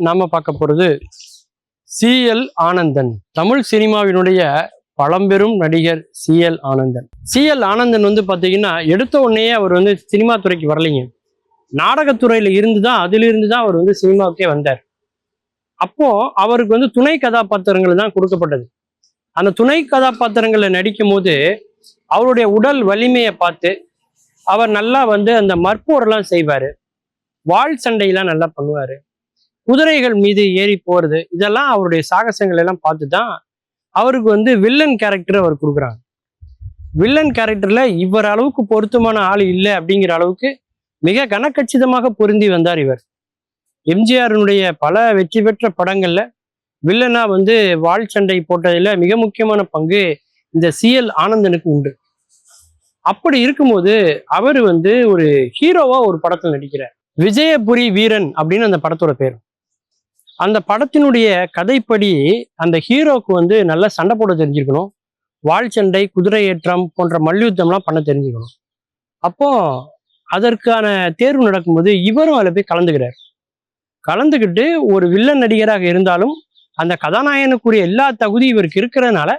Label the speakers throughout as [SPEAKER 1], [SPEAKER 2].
[SPEAKER 1] நாம பார்க்க போறது சிஎல் ஆனந்தன். தமிழ் சினிமாவினுடைய பழம்பெரும் நடிகர் சிஎல் ஆனந்தன். சிஎல் ஆனந்தன் வந்து பாத்தீங்கன்னா எடுத்த உடனே அவர் வந்து சினிமா துறைக்கு வரலைங்க. நாடகத்துறையில இருந்துதான் அதிலிருந்து தான் அவர் வந்து சினிமாவுக்கே வந்தார். அப்போ அவருக்கு வந்து துணை கதாபாத்திரங்கள் தான் கொடுக்கப்பட்டது. அந்த துணை கதாபாத்திரங்களை நடிக்கும் போது அவருடைய உடல் வலிமையை பார்த்து அவர் நல்லா வந்து அந்த மற்போரெல்லாம் செய்வாரு, வாள் சண்டையெல்லாம் நல்லா பண்ணுவாரு, குதிரைகள் மீது ஏறி போறது, இதெல்லாம் அவருடைய சாகசங்கள் எல்லாம் பார்த்து தான் அவருக்கு வந்து வில்லன் கேரக்டர் அவர் கொடுக்குறாங்க. வில்லன் கேரக்டர்ல இவர் அளவுக்கு பொருத்தமான ஆள் இல்லை அப்படிங்கிற அளவுக்கு மிக கனக்கச்சிதமாக பொருந்தி வந்தார் இவர். எம்ஜிஆருடைய பல வெற்றி பெற்ற படங்கள்ல வில்லனா வந்து வாள் சண்டை போட்டதுல மிக முக்கியமான பங்கு இந்த சிஎல் ஆனந்தனுக்கு உண்டு. அப்படி இருக்கும்போது அவர் வந்து ஒரு ஹீரோவா ஒரு படத்தில் நடிக்கிறார். விஜயபுரி வீரன் அப்படின்னு அந்த படத்தோட பேர். அந்த படத்தினுடைய கதைப்படி அந்த ஹீரோக்கு வந்து நல்லா சண்டை போட தெரிஞ்சிருக்கணும், வாள் சண்டை, குதிரை ஏற்றம் போன்ற மல்யுத்தம்லாம் பண்ண தெரிஞ்சுக்கணும். அப்போ அதற்கான தேர்வு நடக்கும்போது இவரும் அதில் போய் கலந்துக்கிறார். கலந்துக்கிட்டு ஒரு வில்லன் நடிகராக இருந்தாலும் அந்த கதாநாயகனுக்குரிய எல்லா தகுதி இவருக்கு இருக்கிறதுனால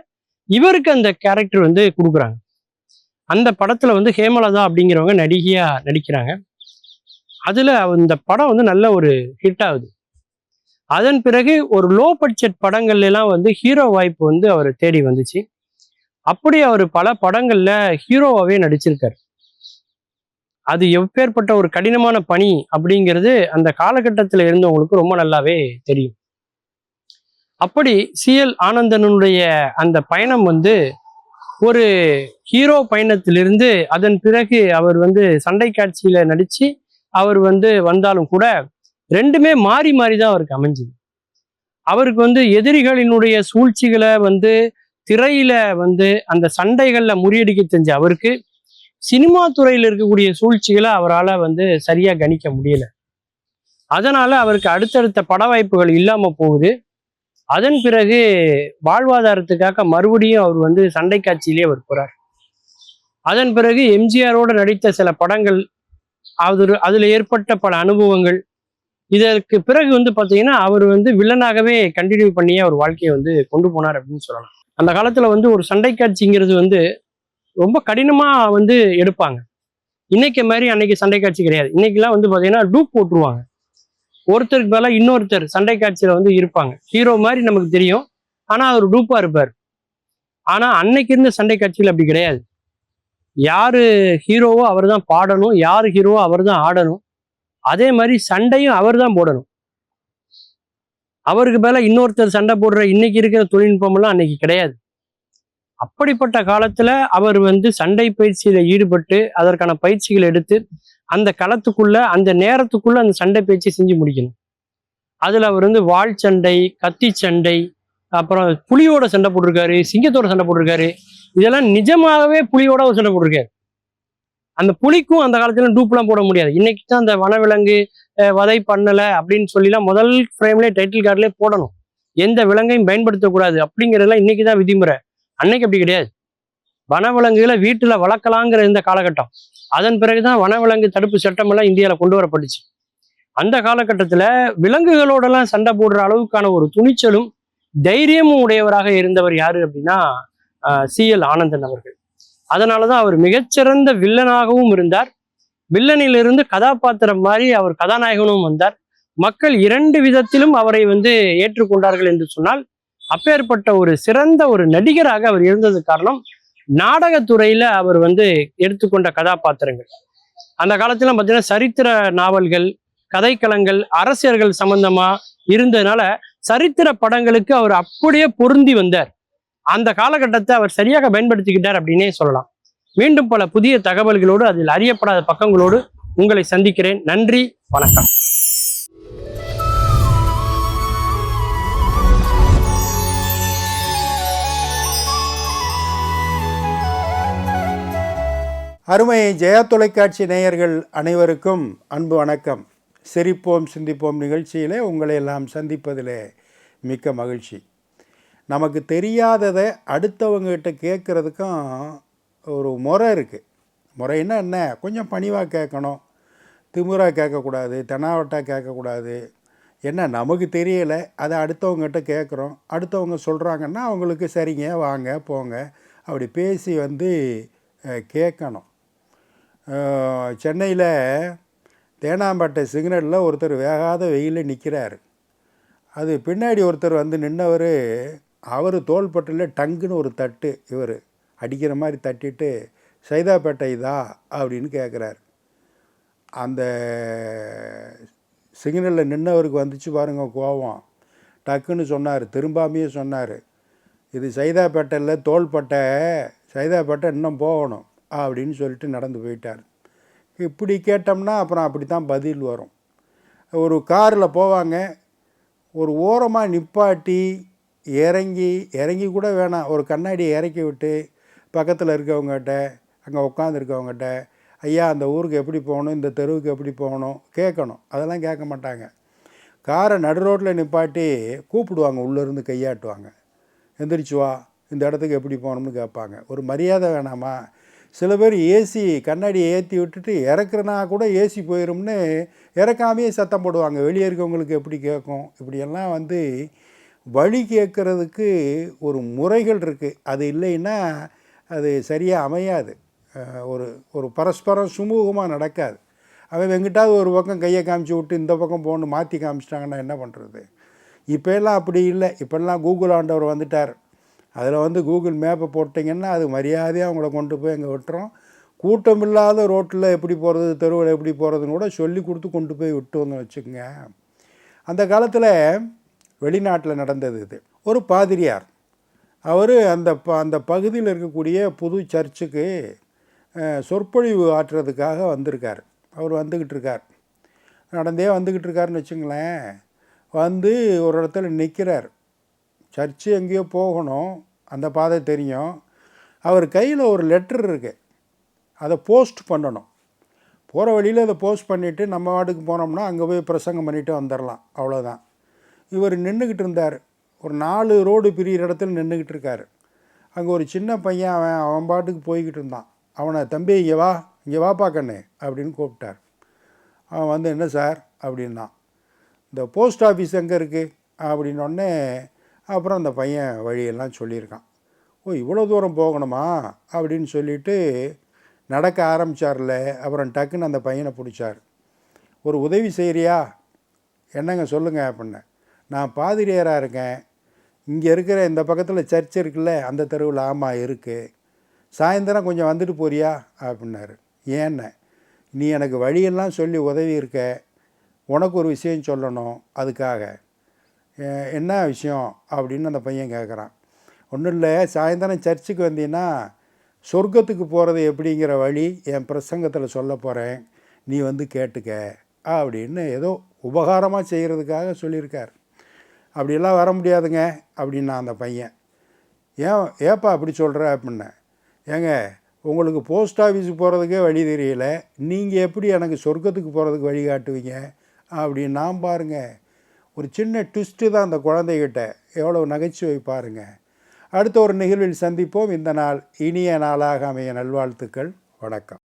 [SPEAKER 1] இவருக்கு அந்த கேரக்டர் வந்து கொடுக்குறாங்க. அந்த படத்துல வந்து ஹேமலதா அப்படிங்கிறவங்க நடிகையா நடிக்கிறாங்க. அதுல இந்த படம் வந்து நல்ல ஒரு ஹிட் ஆகுது. அதன் பிறகு ஒரு லோ பட்ஜெட் படங்கள்ல எல்லாம் வந்து ஹீரோ வாய்ப்பு வந்து அவர் தேடி வந்துச்சு. அப்படி அவர் பல படங்கள்ல ஹீரோவாவே நடிச்சிருக்காரு. அது எப்பேற்பட்ட ஒரு கடினமான பணி அப்படிங்கிறது அந்த காலகட்டத்தில் இருந்தவங்களுக்கு ரொம்ப நல்லாவே தெரியும். அப்படி சிஎல் ஆனந்தனுடைய அந்த பயணம் வந்து ஒரு ஹீரோ பயணத்திலிருந்து அதன் பிறகு அவர் வந்து சண்டை காட்சியில நடிச்சு அவர் வந்து வந்தாலும் கூட ரெண்டுமே மாறி மாறி தான் அவருக்கு அமைஞ்சுது. அவருக்கு வந்து எதிரிகளினுடைய சூழ்ச்சிகளை வந்து திரையில வந்து அந்த சண்டைகள்ல முறியடிக்க தெரிஞ்ச அவருக்கு சினிமா துறையில் இருக்கக்கூடிய சூழ்ச்சிகளை அவரால் வந்து சரியா கணிக்க முடியல. அதனால அவருக்கு அடுத்தடுத்த பட வாய்ப்புகள் இல்லாம போகுது. அதன் பிறகு வாழ்வாதாரத்துக்காக மறுபடியும் அவர் வந்து சண்டை காட்சியிலே அவர் போறார். அதன் பிறகு எம்ஜிஆரோட நடித்த சில படங்கள், அதுல ஏற்பட்ட பல அனுபவங்கள், இதற்கு பிறகு வந்து பாத்தீங்கன்னா அவர் வந்து வில்லனாகவே கண்டினியூ பண்ணியே அவர் வாழ்க்கையை வந்து கொண்டு போனார் அப்படின்னு சொல்லலாம். அந்த காலத்துல வந்து ஒரு சண்டை காட்சிங்கிறது வந்து ரொம்ப கடினமா வந்து எடுப்பாங்க. இன்னைக்கு மாதிரி அன்னைக்கு சண்டை காட்சி கிடையாது. இன்னைக்கெல்லாம் வந்து பாத்தீங்கன்னா டூப் போட்டுருவாங்க. ஒருத்தருக்கு மேல இன்னொருத்தர் சண்டை காட்சியில வந்து இருப்பாங்க. ஹீரோ மாதிரி நமக்கு தெரியும், ஆனா அவர் டூப்பா இருப்பார். ஆனா அன்னைக்கு இருந்த சண்டை காட்சிகள் அப்படி கிடையாது. யாரு ஹீரோவோ அவர் தான் பாடணும், யாரு ஹீரோவோ அவர் தான் ஆடணும். அதே மாதிரி சண்டையும் அவர் தான் போடணும். அவருக்கு மேல இன்னொருத்தர் சண்டை போடுற இன்னைக்கு இருக்கிற தொழில்நுட்பம் எல்லாம் அன்னைக்கு கிடையாது. அப்படிப்பட்ட காலத்துல அவர் வந்து சண்டை பயிற்சியில ஈடுபட்டு அதற்கான பயிற்சிகள் எடுத்து அந்த களத்துக்குள்ள அந்த நேரத்துக்குள்ள அந்த சண்டை பயிற்சி செஞ்சு முடிக்கணும். அதுல அவர் வந்து வாள் சண்டை, கத்தி சண்டை, அப்புறம் புலியோட சண்டை போட்டிருக்காரு, சிங்கத்தோட சண்டை போட்டிருக்காரு. இதெல்லாம் நிஜமாகவே புலியோட ஒரு சண்டை போட்டிருக்காரு. அந்த புலிக்கும் அந்த காலத்துல டூப்லாம் போட முடியாது. இன்னைக்கு தான் அந்த வனவிலங்கு வதை பண்ணல அப்படின்னு சொல்லிலாம் முதல் ஃப்ரேம்லேயே டைட்டில் கார்ட்லேயே போடணும். எந்த விலங்கையும் பயன்படுத்தக்கூடாது அப்படிங்கிறதெல்லாம் இன்னைக்குதான் விதிமுறை. அன்னைக்கு அப்படி கிடையாது. வனவிலங்குகளை வீட்டுல வளர்க்கலாங்கிற இந்த காலகட்டம். அதன் பிறகுதான் வனவிலங்கு தடுப்பு சட்டம் எல்லாம் இந்தியாவில கொண்டு வரப்பட்டுச்சு. அந்த காலகட்டத்துல விலங்குகளோடலாம் சண்டை போடுற அளவுக்கான ஒரு துணிச்சலும் தைரியமும் உடையவராக இருந்தவர் யாரு அப்படின்னா சிஎல் ஆனந்தன் அவர்கள். அதனாலதான் அவர் மிகச்சிறந்த வில்லனாகவும் இருந்தார். வில்லனிலிருந்து கதாபாத்திரம் மாதிரி அவர் கதாநாயகனும் வந்தார். மக்கள் இரண்டு விதத்திலும் அவரை வந்து ஏற்றுக்கொண்டார்கள் என்று சொன்னால் அப்பேற்பட்ட ஒரு சிறந்த ஒரு நடிகராக அவர் இருந்தது காரணம் நாடகத்துறையில அவர் வந்து எடுத்துக்கொண்ட கதாபாத்திரங்கள். அந்த காலத்துல பார்த்தீங்கன்னா சரித்திர நாவல்கள், கதைக்களங்கள், அரசியல்கள் சம்பந்தமா இருந்ததுனால சரித்திர படங்களுக்கு அவர் அப்படியே பொருந்தி வந்தார். அந்த காலகட்டத்தை அவர் சரியாக பயன்படுத்திக்கிட்டார் அப்படின்னே சொல்லலாம். மீண்டும் பல புதிய தகவல்களோடு அதில் அறியப்படாத பக்கங்களோடு உங்களை சந்திக்கிறேன். நன்றி, வணக்கம்.
[SPEAKER 2] அருமை ஜெயா தொலைக்காட்சி நேயர்கள் அனைவருக்கும் அன்பு வணக்கம். சிரிப்போம் சிந்திப்போம் நிகழ்ச்சியிலே உங்களை எல்லாம் சந்திப்பதிலே மிக்க மகிழ்ச்சி. நமக்கு தெரியாததை அடுத்தவங்ககிட்ட கேட்குறதுக்கும் ஒரு முறை இருக்குது. முறைன்னா என்ன? கொஞ்சம் பணிவாக கேட்கணும், திமுறாக கேட்கக்கூடாது, தெனாவட்டாக கேட்கக்கூடாது, என்ன நமக்கு தெரியலை, அதை அடுத்தவங்ககிட்ட கேட்குறோம். அடுத்தவங்க சொல்கிறாங்கன்னா அவங்களுக்கு சரிங்க வாங்க போங்க அப்படி பேசி வந்து கேட்கணும். சென்னையில் தேனாம்பேட்டை சிக்னலில் ஒருத்தர் வேகாத வெயிலில் நிற்கிறார். அது பின்னாடி ஒருத்தர் வந்து நின்றவர், அவர் தோள்பட்டையில் டங்குன்னு ஒரு தட்டு இவர் அடிக்கிற மாதிரி தட்டிட்டு சைதாப்பேட்டை இதா அப்படின்னு கேட்குறாரு. அந்த சிக்னலில் நின்றவருக்கு வந்துச்சு பாருங்க கோபம். டக்குன்னு சொன்னார், திரும்பாமையே சொன்னார், இது சைதாப்பேட்டையில் தோள்பட்டை, சைதாப்பேட்டை இன்னும் போகணும் அப்படின்னு சொல்லிட்டு நடந்து போயிட்டார். இப்படி கேட்டோம்னா அப்புறம் அப்படி தான் பதில் வரும். ஒரு காரில் போவாங்க, ஒரு ஓரமாக நிப்பாட்டி இறங்கி கூட வேணாம், ஒரு கண்ணாடியை இறக்கி விட்டு பக்கத்தில் இருக்கவங்ககிட்ட, அங்கே உட்காந்துருக்கவங்ககிட்ட, ஐயா அந்த ஊருக்கு எப்படி போகணும், இந்த தெருவுக்கு எப்படி போகணும் கேட்கணும். அதெல்லாம் கேட்க மாட்டாங்க. காரை நடு ரோட்டில் நிப்பாட்டி கூப்பிடுவாங்க, உள்ளேருந்து கையாட்டுவாங்க, எந்திரிச்சு வா, இந்த இடத்துக்கு எப்படி போகணும்னு கேட்பாங்க. ஒரு மரியாதை வேணாமா? சில பேர் ஏசி கண்ணாடியை ஏற்றி விட்டுட்டு இறக்குறனா கூட ஏசி போயிடும்னு இறக்காமையே சத்தம் போடுவாங்க. வெளியே இருக்கவங்களுக்கு எப்படி கேட்கும்? இப்படியெல்லாம் வந்து வழி கேட்குறதுக்கு ஒரு முறைகள் இருக்குது. அது இல்லைன்னா அது சரியாக அமையாது. ஒரு ஒரு பரஸ்பரம் சுமூகமாக நடக்காது. அவன் எங்கிட்டாவது ஒரு பக்கம் கையை காமிச்சு விட்டு இந்த பக்கம் போகணும் மாற்றி காமிச்சிட்டாங்கன்னா என்ன பண்ணுறது? இப்போல்லாம் அப்படி இல்லை. இப்போல்லாம் கூகுள் ஆண்டவர் வந்துட்டார். அதில் வந்து கூகுள் மேப்பை போட்டிங்கன்னா அது மரியாதையாக அவங்கள கொண்டு போய் அங்கே விட்டுறோம். கூட்டம் இல்லாத ரோட்டில் எப்படி போகிறது, தெருவில் எப்படி போகிறதுன்னு கூட சொல்லி கொடுத்து கொண்டு போய் விட்டு வந்து வச்சுக்கோங்க. அந்த காலத்தில் வெளிநாட்டில் நடந்தது இது. ஒரு பாதிரியார், அவர் அந்த பகுதியில் இருக்கக்கூடிய புது சர்ச்சுக்கு சொற்பொழிவு ஆற்றுறதுக்காக வந்திருக்கார். அவர் வந்துக்கிட்டு இருக்கார், நடந்தே வந்துக்கிட்டு இருக்காருன்னு வச்சுங்களேன். வந்து ஒரு இடத்துல நிற்கிறார். சர்ச்சு எங்கேயோ போகணும், அந்த பாதை தெரியும். அவர் கையில் ஒரு லெட்டர் இருக்குது, அதை போஸ்ட் பண்ணணும். போகிற வழியில் அதை போஸ்ட் பண்ணிவிட்டு நம்ம வாட்டுக்கு போனோம்னா அங்கே போய் பிரசங்கம் பண்ணிவிட்டு வந்துடலாம், அவ்வளோதான். இவர் நின்றுக்கிட்டு இருந்தார். ஒரு 4 ரோடு பிரிகிற இடத்துல நின்றுக்கிட்டு இருக்கார். அங்கே ஒரு சின்ன பையன், அவன் பாட்டுக்கு போய்கிட்டு இருந்தான். அவனை, தம்பி இங்கே வாப்பா கண்ணு அப்படின்னு கூப்பிட்டார். அவன் வந்து, என்ன சார் அப்படின்னா, இந்த போஸ்ட் ஆஃபீஸ் எங்கே இருக்குது அப்படின்னோடனே அப்புறம் அந்த பையன் வழியெல்லாம் சொல்லியிருக்கான். ஓ இவ்வளோ தூரம் போகணுமா அப்படின்னு சொல்லிட்டு நடக்க ஆரம்பித்தார்ல. அப்புறம் டக்குன்னு அந்த பையனை பிடிச்சார். ஒரு உதவி செய்கிறியா? என்னங்க சொல்லுங்கள் அப்படின்னேன். நான் பாதிரியாராக இருக்கேன், இங்கே இருக்கிற இந்த பக்கத்தில் சர்ச் இருக்குல்ல அந்த தெருவில். ஆமாம் இருக்குது. சாயந்தரம் கொஞ்சம் வந்துட்டு போறியா அப்படின்னாரு. ஏன்ன, நீ எனக்கு வழியெல்லாம் சொல்லி உதவி இருக்க, உனக்கு ஒரு விஷயம் சொல்லணும், அதுக்காக. என்ன விஷயம் அப்படின்னு அந்த பையன் கேட்குறான். ஒன்றும் இல்லை, சாயந்தரம் சர்ச்சுக்கு வந்தீங்கன்னா சொர்க்கத்துக்கு போகிறது எப்படிங்கிற வழி என் பிரசங்கத்தில் சொல்ல போகிறேன், நீ வந்து கேட்டுக்க அப்படின்னு ஏதோ உபகாரமாக செய்கிறதுக்காக சொல்லியிருக்கார். அப்படியெல்லாம் வர முடியாதுங்க அப்படின்னா அந்த பையன். ஏப்பா அப்படி சொல்கிற அப்படின்னேன். ஏங்க, உங்களுக்கு போஸ்ட் ஆஃபீஸுக்கு போகிறதுக்கே வழி தெரியல, நீங்கள் எப்படி எனக்கு சொர்க்கத்துக்கு போகிறதுக்கு வழி காட்டுவீங்க அப்படின்னா பாருங்கள். ஒரு சின்ன ட்விஸ்ட்டு தான் அந்த குழந்தைகிட்ட. எவ்வளோ நகைச்சுவை பாருங்கள். அடுத்த ஒரு நிகழ்வில் சந்திப்போம். இந்த நாள் இனிய நாளாக அமைய நல்வாழ்த்துக்கள். வணக்கம்.